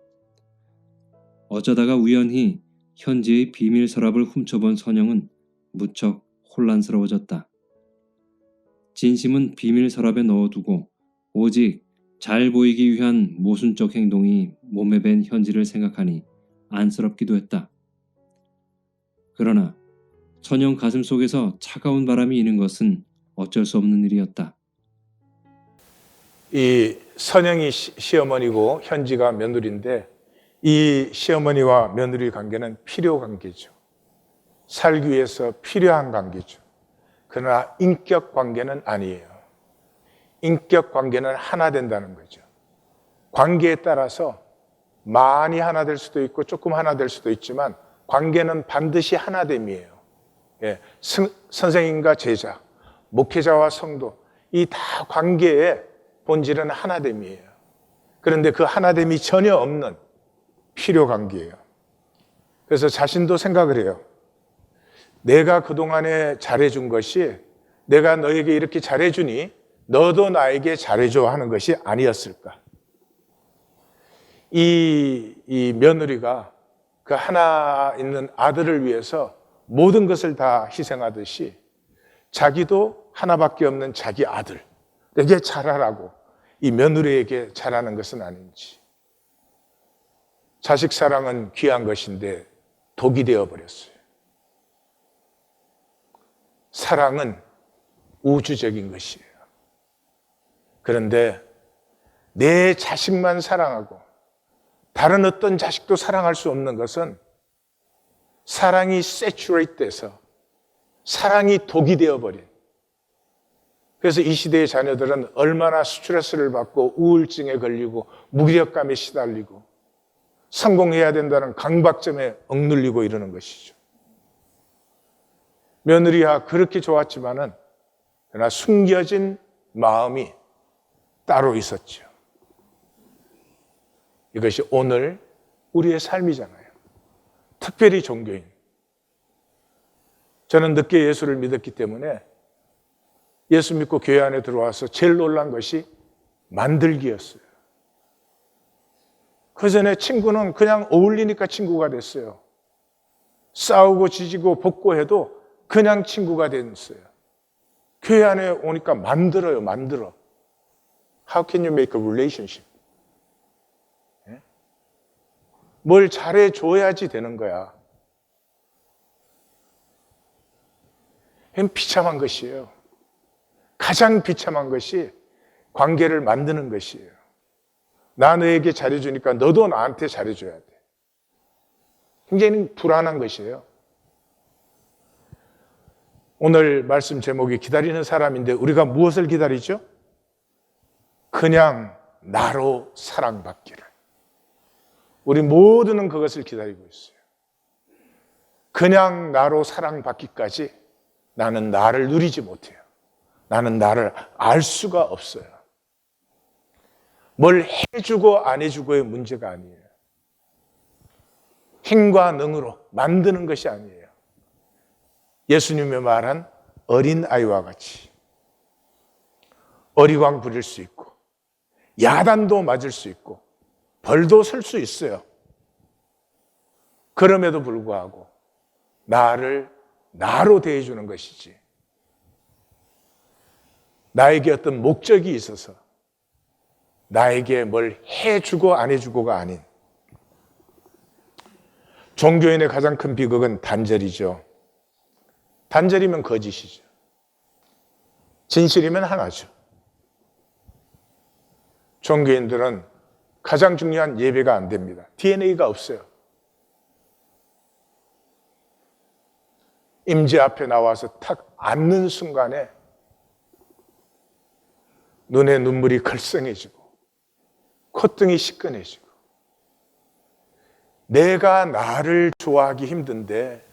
[SPEAKER 2] 어쩌다가 우연히 현지의 비밀 서랍을 훔쳐본 선영은 무척 혼란스러워졌다. 진심은 비밀 서랍에 넣어두고 오직 잘 보이기 위한 모순적 행동이 몸에 밴 현지를 생각하니 안쓰럽기도 했다. 그러나 선영 가슴 속에서 차가운 바람이 이는 것은 어쩔 수 없는 일이었다.
[SPEAKER 1] 이 선영이 시어머니고 현지가 며느리인데 이 시어머니와 며느리 관계는 필요 관계죠. 살기 위해서 필요한 관계죠. 그러나 인격 관계는 아니에요. 인격 관계는 하나 된다는 거죠. 관계에 따라서 많이 하나 될 수도 있고 조금 하나 될 수도 있지만 관계는 반드시 하나됨이에요. 예, 선생님과 제자, 목회자와 성도, 이 다 관계의 본질은 하나됨이에요. 그런데 그 하나됨이 전혀 없는 필요 관계예요. 그래서 자신도 생각을 해요. 내가 그동안에 잘해준 것이 내가 너에게 이렇게 잘해주니 너도 나에게 잘해줘 하는 것이 아니었을까. 이 며느리가 그 하나 있는 아들을 위해서 모든 것을 다 희생하듯이 자기도 하나밖에 없는 자기 아들에게 잘하라고 이 며느리에게 잘하는 것은 아닌지. 자식 사랑은 귀한 것인데 독이 되어버렸어요. 사랑은 우주적인 것이에요. 그런데 내 자식만 사랑하고 다른 어떤 자식도 사랑할 수 없는 것은 사랑이 세츄레이트 돼서 사랑이 독이 되어버린, 그래서 이 시대의 자녀들은 얼마나 스트레스를 받고 우울증에 걸리고 무기력감에 시달리고 성공해야 된다는 강박점에 억눌리고 이러는 것이죠. 며느리야 그렇게 좋았지만은 그러나 숨겨진 마음이 따로 있었죠. 이것이 오늘 우리의 삶이잖아요. 특별히 종교인. 저는 늦게 예수를 믿었기 때문에 예수 믿고 교회 안에 들어와서 제일 놀란 것이 만들기였어요. 그 전에 친구는 그냥 어울리니까 친구가 됐어요. 싸우고 지지고 복고해도 그냥 친구가 됐어요. 교회 안에 오니까 만들어요, 만들어. How can you make a relationship? 뭘 잘해줘야지 되는 거야. 비참한 것이에요. 가장 비참한 것이 관계를 만드는 것이에요. 나 너에게 잘해주니까 너도 나한테 잘해줘야 돼. 굉장히 불안한 것이에요. 오늘 말씀 제목이 기다리는 사람인데 우리가 무엇을 기다리죠? 그냥 나로 사랑받기를. 우리 모두는 그것을 기다리고 있어요. 그냥 나로 사랑받기까지 나는 나를 누리지 못해요. 나는 나를 알 수가 없어요. 뭘 해주고 안 해주고의 문제가 아니에요. 힘과 능으로 만드는 것이 아니에요. 예수님이 말한 어린아이와 같이 어리광 부릴 수 있고 야단도 맞을 수 있고 벌도 쓸 수 있어요. 그럼에도 불구하고 나를 나로 대해주는 것이지, 나에게 어떤 목적이 있어서 나에게 뭘 해주고 안 해주고가 아닌, 종교인의 가장 큰 비극은 단절이죠. 단절이면 거짓이죠. 진실이면 하나죠. 종교인들은 가장 중요한 예배가 안 됩니다. DNA가 없어요. 임재 앞에 나와서 탁 앉는 순간에 눈에 눈물이 걸성해지고 콧등이 시큰해지고, 내가 나를 좋아하기 힘든데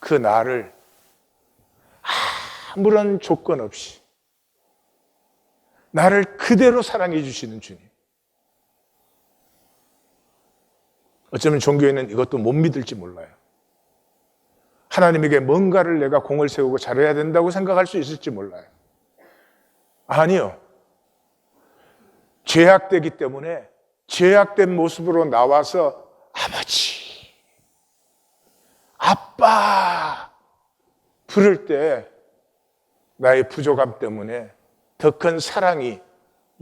[SPEAKER 1] 그 나를 아무런 조건 없이 나를 그대로 사랑해 주시는 주님. 어쩌면 종교에는 이것도 못 믿을지 몰라요. 하나님에게 뭔가를 내가 공을 세우고 잘해야 된다고 생각할 수 있을지 몰라요. 아니요. 죄악되기 때문에 죄악된 모습으로 나와서 아버지, 아빠 부를 때 나의 부족함 때문에 더 큰 사랑이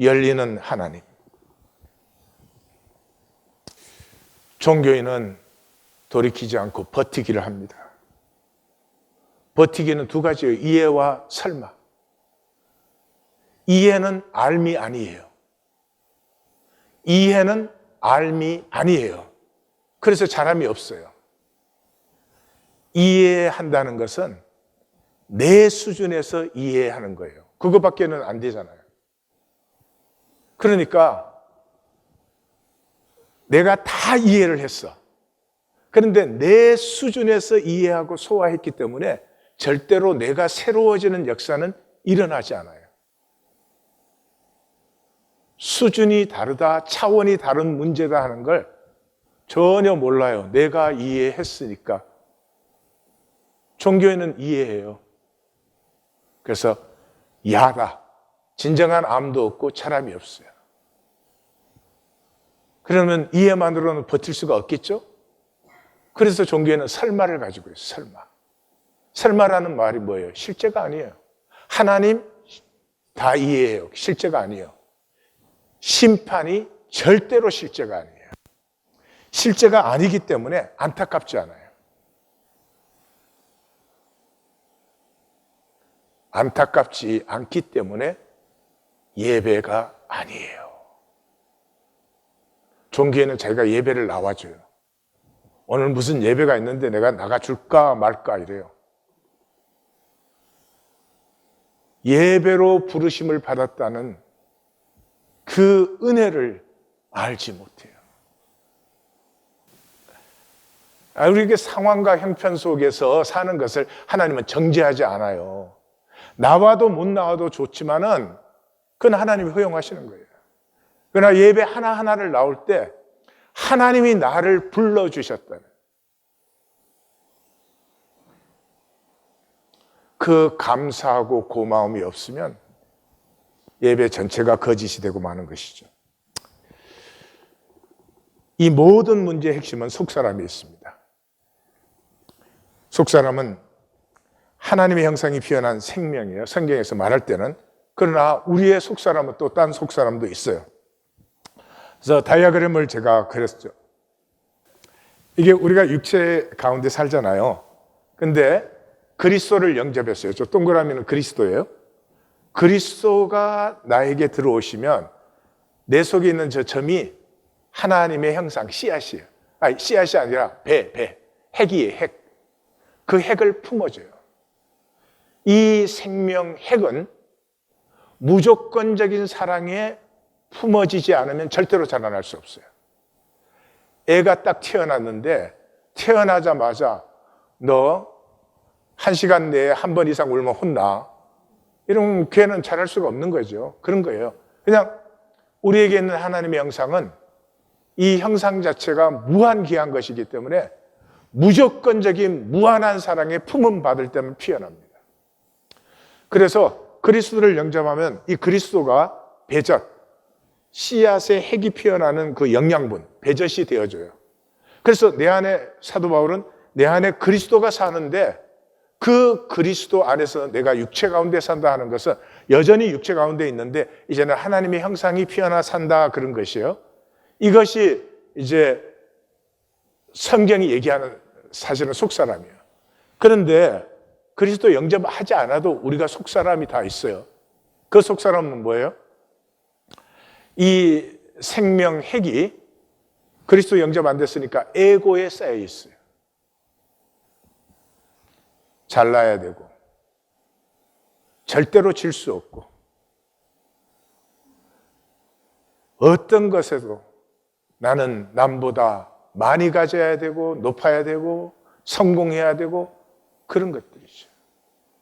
[SPEAKER 1] 열리는 하나님. 종교인은 돌이키지 않고 버티기를 합니다. 버티기는 두 가지예요. 이해와 설마. 이해는 알미 아니에요. 이해는 알미 아니에요. 그래서 사람이 없어요. 이해한다는 것은 내 수준에서 이해하는 거예요. 그거밖에는 안 되잖아요. 그러니까 내가 다 이해를 했어. 그런데 내 수준에서 이해하고 소화했기 때문에 절대로 내가 새로워지는 역사는 일어나지 않아요. 수준이 다르다, 차원이 다른 문제다 하는 걸 전혀 몰라요. 내가 이해했으니까. 종교에는 이해해요. 그래서 야다. 진정한 암도 없고 사람이 없어요. 그러면 이해만으로는 버틸 수가 없겠죠? 그래서 종교에는 설마를 가지고 있어요. 설마. 설마라는 말이 뭐예요? 실제가 아니에요. 하나님 다 이해해요. 실제가 아니에요. 심판이 절대로 실제가 아니에요. 실제가 아니기 때문에 안타깝지 않아요. 안타깝지 않기 때문에 예배가 아니에요. 종교에는 자기가 예배를 나와줘요. 오늘 무슨 예배가 있는데 내가 나가줄까 말까 이래요. 예배로 부르심을 받았다는 그 은혜를 알지 못해요. 우리에게 상황과 형편 속에서 사는 것을 하나님은 정죄하지 않아요. 나와도 못 나와도 좋지만은 그건 하나님이 허용하시는 거예요. 그러나 예배 하나하나를 나올 때 하나님이 나를 불러주셨다는 그 감사하고 고마움이 없으면 예배 전체가 거짓이 되고 마는 것이죠. 이 모든 문제의 핵심은 속사람이 있습니다. 속사람은 하나님의 형상이 피어난 생명이에요. 성경에서 말할 때는. 그러나 우리의 속사람은 또 딴 속사람도 있어요. 그래서 다이아그램을 제가 그렸죠. 이게 우리가 육체 가운데 살잖아요. 근데 그리스도를 영접했어요. 저 동그라미는 그리스도예요. 그리스도가 나에게 들어오시면 내 속에 있는 저 점이 하나님의 형상, 씨앗이에요. 아니, 씨앗이 아니라 배. 핵이에요, 핵. 그 핵을 품어줘요. 이 생명 핵은 무조건적인 사랑에 품어지지 않으면 절대로 자라날 수 없어요. 애가 딱 태어났는데 태어나자마자 너 1시간 내에 한 번 이상 울면 혼나. 이런 걔는 자랄 수가 없는 거죠. 그런 거예요. 그냥 우리에게 있는 하나님의 형상은 이 형상 자체가 무한귀한 것이기 때문에 무조건적인 무한한 사랑에 품음 받을 때만 피어납니다. 그래서 그리스도를 영접하면 이 그리스도가 배젖, 씨앗의 핵이 피어나는 그 영양분, 배젖이 되어줘요. 그래서 내 안에, 사도 바울은 내 안에 그리스도가 사는데 그 그리스도 안에서 내가 육체 가운데 산다 하는 것은 여전히 육체 가운데 있는데 이제는 하나님의 형상이 피어나 산다 그런 것이에요. 이것이 이제 성경이 얘기하는 사실은 속사람이에요. 그런데 그리스도 영접하지 않아도 우리가 속사람이 다 있어요. 그 속사람은 뭐예요? 이 생명 핵이 그리스도 영접 안 됐으니까 에고에 쌓여 있어요. 잘나야 되고 절대로 질 수 없고 어떤 것에도 나는 남보다 많이 가져야 되고 높아야 되고 성공해야 되고 그런 것들이죠.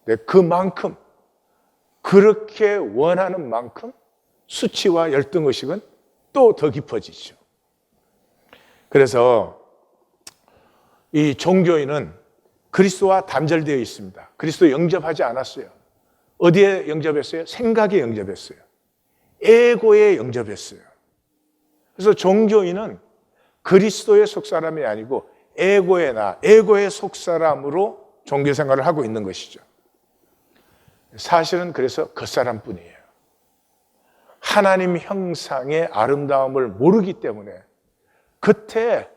[SPEAKER 1] 근데 그만큼 그렇게 원하는 만큼 수치와 열등의식은 또 더 깊어지죠. 그래서 이 종교인은 그리스도와 단절되어 있습니다. 그리스도 영접하지 않았어요. 어디에 영접했어요? 생각에 영접했어요. 에고에 영접했어요. 그래서 종교인은 그리스도의 속사람이 아니고 에고의 나, 에고의 속사람으로 종교 생활을 하고 있는 것이죠. 사실은 그래서 겉사람뿐이에요. 하나님 형상의 아름다움을 모르기 때문에 겉에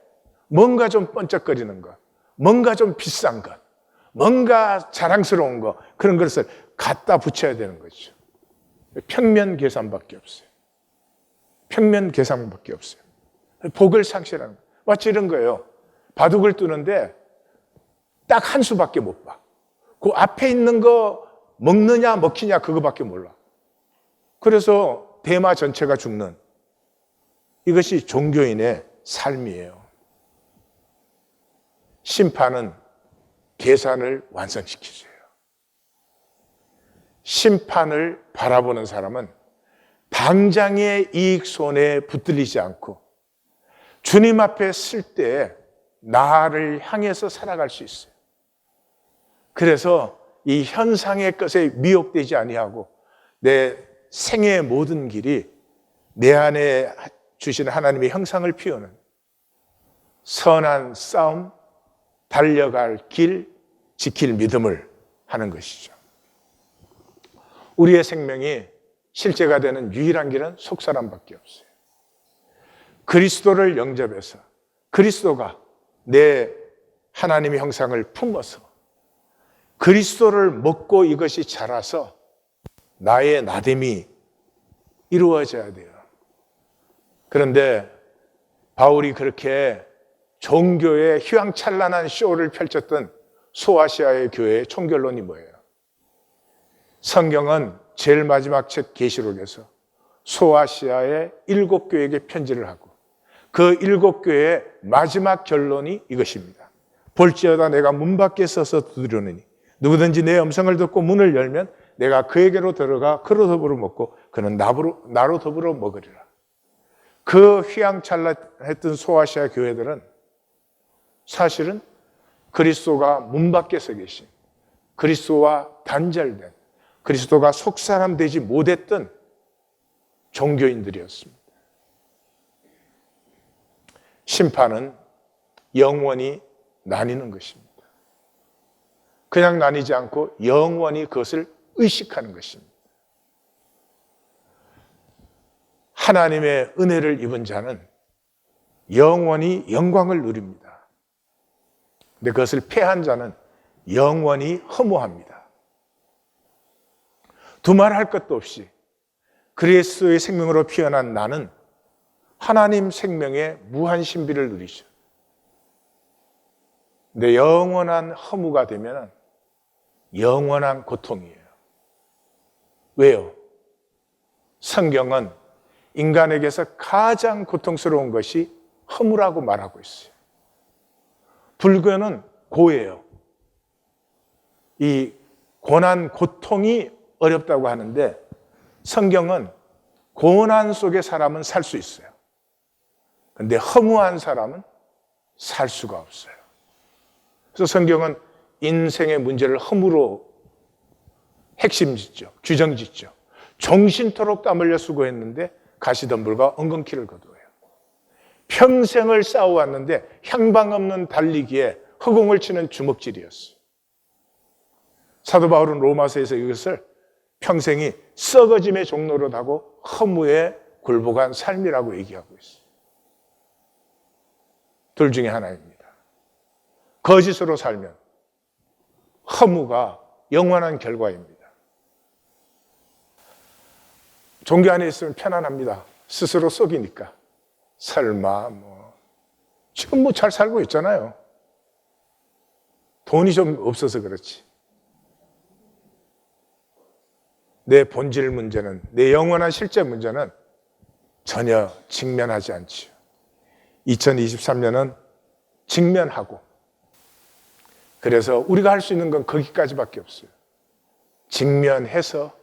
[SPEAKER 1] 뭔가 좀 번쩍거리는 것, 뭔가 좀 비싼 것, 뭔가 자랑스러운 것, 그런 것을 갖다 붙여야 되는 거죠. 평면 계산밖에 없어요. 평면 계산밖에 없어요. 복을 상실하는 거. 마치 이런 거예요. 바둑을 두는데 딱 한 수밖에 못 봐. 그 앞에 있는 거 먹느냐 먹히냐 그거밖에 몰라. 그래서 대마 전체가 죽는 이것이 종교인의 삶이에요. 심판은 계산을 완성시켜줘요. 심판을 바라보는 사람은 당장의 이익 손에 붙들리지 않고 주님 앞에 쓸 때 나를 향해서 살아갈 수 있어요. 그래서 이 현상의 것에 미혹되지 아니하고 내 생애의 모든 길이 내 안에 주시는 하나님의 형상을 피우는 선한 싸움, 달려갈 길, 지킬 믿음을 하는 것이죠. 우리의 생명이 실제가 되는 유일한 길은 속사람밖에 없어요. 그리스도를 영접해서 그리스도가 내 하나님의 형상을 품어서 그리스도를 먹고 이것이 자라서 나의 나됨이 이루어져야 돼요. 그런데 바울이 그렇게 종교의 휘황찬란한 쇼를 펼쳤던 소아시아의 교회의 총결론이 뭐예요? 성경은 제일 마지막 책 계시록에서 소아시아의 7교회에게 편지를 하고 그 7교회의 마지막 결론이 이것입니다. 볼지어다 내가 문 밖에 서서 두드리노니 누구든지 내 음성을 듣고 문을 열면 내가 그에게로 들어가 그로 더불어 먹고 그는 나로 더불어 먹으리라. 그 휘황찬란했던 소아시아 교회들은 사실은 그리스도가 문 밖에 서 계신, 그리스도와 단절된, 그리스도가 속사람 되지 못했던 종교인들이었습니다. 심판은 영원히 나뉘는 것입니다. 그냥 나뉘지 않고 영원히 그것을 의식하는 것입니다. 하나님의 은혜를 입은 자는 영원히 영광을 누립니다. 근데 그것을 패한 자는 영원히 허무합니다. 두말할 것도 없이 그리스도의 생명으로 피어난 나는 하나님 생명의 무한 신비를 누리죠. 근데 영원한 허무가 되면 영원한 고통이에요. 왜요? 성경은 인간에게서 가장 고통스러운 것이 허무라고 말하고 있어요. 불교는 고예요. 이 고난, 고통이 어렵다고 하는데 성경은 고난 속에 사람은 살 수 있어요. 그런데 허무한 사람은 살 수가 없어요. 그래서 성경은 인생의 문제를 허무로 핵심짓죠. 규정짓죠. 종신토록 땀 흘려 수고했는데 가시덤불과 엉겅퀴를 거두어요. 평생을 싸워왔는데 향방 없는 달리기에 허공을 치는 주먹질이었어요. 사도 바울은 로마서에서 이것을 평생이 썩어짐의 종로릇하고 허무에 굴복한 삶이라고 얘기하고 있어요. 둘 중에 하나입니다. 거짓으로 살면 허무가 영원한 결과입니다. 종교 안에 있으면 편안합니다. 스스로 속이니까. 설마 지금 잘 살고 있잖아요. 돈이 좀 없어서 그렇지. 내 본질 문제는, 내 영원한 실제 문제는 전혀 직면하지 않지요. 2023년은 직면하고, 그래서 우리가 할 수 있는 건 거기까지밖에 없어요. 직면해서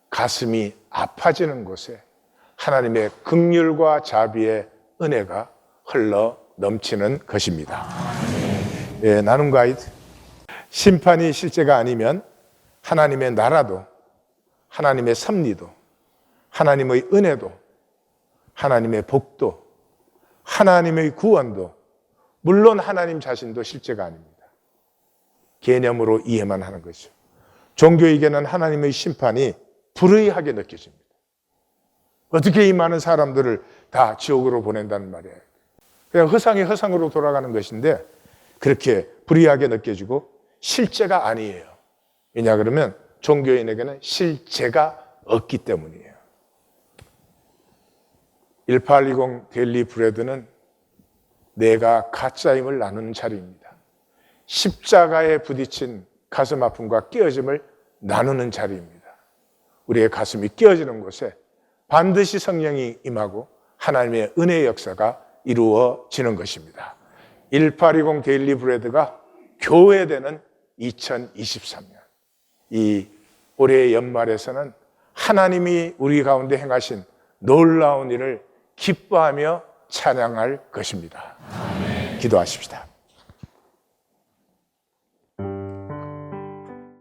[SPEAKER 1] 가슴이 아파지는 곳에 하나님의 긍휼과 자비의 은혜가 흘러 넘치는 것입니다. 예, 나눔 가이드. 심판이 실제가 아니면 하나님의 나라도, 하나님의 섭리도, 하나님의 은혜도, 하나님의 복도, 하나님의 구원도, 물론 하나님 자신도 실제가 아닙니다. 개념으로 이해만 하는 거죠. 종교에게는 하나님의 심판이 불의하게 느껴집니다. 어떻게 이 많은 사람들을 다 지옥으로 보낸다는 말이에요. 그냥 허상이 허상으로 돌아가는 것인데 그렇게 불의하게 느껴지고 실제가 아니에요. 왜냐 그러면 종교인에게는 실제가 없기 때문이에요. 1820 데일리 브레드는 내가 가짜임을 나누는 자리입니다. 십자가에 부딪힌 가슴 아픔과 끼어짐을 나누는 자리입니다. 우리의 가슴이 끼어지는 곳에 반드시 성령이 임하고 하나님의 은혜의 역사가 이루어지는 것입니다. 1820 데일리 브레드가 교회되는 2023년, 이 올해의 연말에서는 하나님이 우리 가운데 행하신 놀라운 일을 기뻐하며 찬양할 것입니다. 기도하십시다.